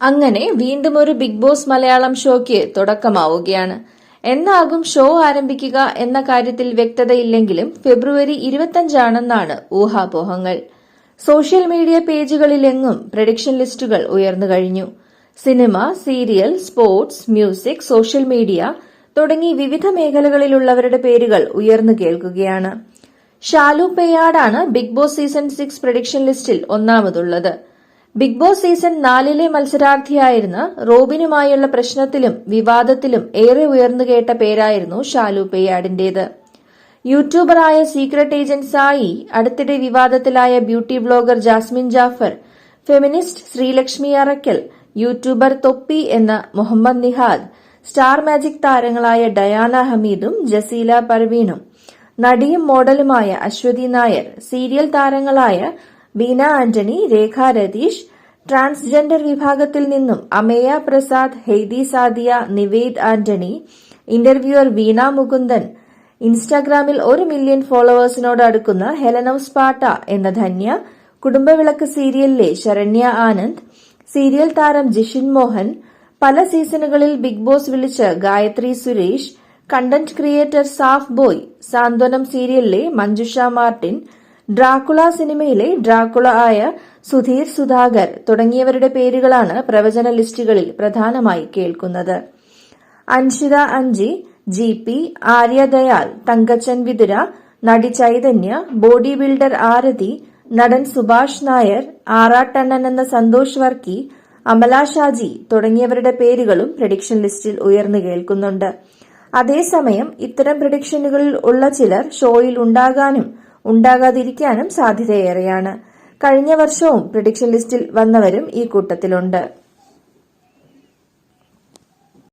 അങ്ങനെ വീണ്ടും ഒരു ബിഗ് ബോസ് മലയാളം ഷോയ്ക്ക് തുടക്കമാവുകയാണ്. എന്നാകും ഷോ ആരംഭിക്കുക എന്ന കാര്യത്തിൽ വ്യക്തതയില്ലെങ്കിലും ഫെബ്രുവരി 25 ഊഹാപോഹങ്ങൾ. സോഷ്യൽ മീഡിയ പേജുകളിലെങ്ങും പ്രഡിക്ഷൻ ലിസ്റ്റുകൾ ഉയർന്നു കഴിഞ്ഞു. Cinema, serial, sports, music, social media തുടങ്ങി വിവിധ മേഖലകളിലുള്ളവരുടെ പേരുകൾ ഉയർന്നു കേൾക്കുകയാണ്. ഷാലു പെയ്യാടാണ് ബിഗ് ബോസ് സീസൺ 6 പ്രഡിക്ഷൻ ലിസ്റ്റിൽ ഒന്നാമതുള്ളത്. ബിഗ് ബോസ് സീസൺ 4 മത്സരാർത്ഥിയായിരുന്ന റോബിനുമായുള്ള പ്രശ്നത്തിലും വിവാദത്തിലും ഏറെ ഉയർന്നുകേട്ട പേരായിരുന്നു ഷാലു പെയ്യാടിന്റേത്. യൂട്യൂബറായ സീക്രട്ട് ഏജന്റ് സായി, അടുത്തിടെ വിവാദത്തിലായ beauty blogger Jasmine Jaffar, feminist Sreelakshmi Arakkal, youtuber Thoppi എന്ന മുഹമ്മദ് നിഹാദ്, സ്റ്റാർ മാജിക് താരങ്ങളായ ഡയാന ഹമീദും ജസീല പർവീണും, നടിയും മോഡലുമായ അശ്വതി നായർ, സീരിയൽ താരങ്ങളായ ബീന ആന്റണി, രേഖ രതീഷ്, ട്രാൻസ്ജെൻഡർ വിഭാഗത്തിൽ നിന്നും അമേയ പ്രസാദ്, ഹെയ്തി സാദിയ, നിവേദ് ആന്റണി, ഇന്റർവ്യൂവർ വീണ മുകുന്ദൻ, ഇൻസ്റ്റാഗ്രാമിൽ 1 മില്യൺ ഫോളോവേഴ്സിനോട് അടുക്കുന്ന ഹെലനൌസ് പാട്ട എന്ന ധന്യ, കുടുംബവിളക്ക് സീരിയലിലെ ശരണ്യ ആനന്ദ്, സീരിയൽ താരം ജിഷിൻ മോഹൻ, പല സീസണുകളിൽ ബിഗ് ബോസ് വിളിച്ച Gayathri Suresh, content creator Saaf boy, Santhwanam സീരിയലിലെ മഞ്ജുഷ മാർട്ടിൻ, ഡ്രാക്കുള സിനിമയിലെ ഡ്രാക്കുള ആയ സുധീർ സുധാകർ തുടങ്ങിയവരുടെ പേരുകളാണ് പ്രവചന ലിസ്റ്റുകളിൽ പ്രധാനമായി കേൾക്കുന്നത്. അൻഷിത അഞ്ചി, GP, ആര്യ ദയാൽ, തങ്കച്ചൻ വിതുര, നടി ചൈതന്യ, ബോഡി ബിൽഡർ ആരതി, നടൻ സുഭാഷ് നായർ, ആറാട്ടണ്ണൻ എന്ന സന്തോഷ് വർക്കി, അമല ഷാജി തുടങ്ങിയവരുടെ പേരുകളും പ്രഡിക്ഷൻ ലിസ്റ്റിൽ ഉയർന്നു കേൾക്കുന്നുണ്ട്. അതേസമയം ഇത്തരം പ്രഡിക്ഷനുകളിൽ ഉള്ള ചിലർ ഷോയിൽ ഉണ്ടാകാനും ഉണ്ടാകാതിരിക്കാനും സാധ്യതയേറെയാണ്. കഴിഞ്ഞ വർഷവും പ്രഡിക്ഷൻ ലിസ്റ്റിൽ വന്നവരും ഈ കൂട്ടത്തിലുണ്ട്.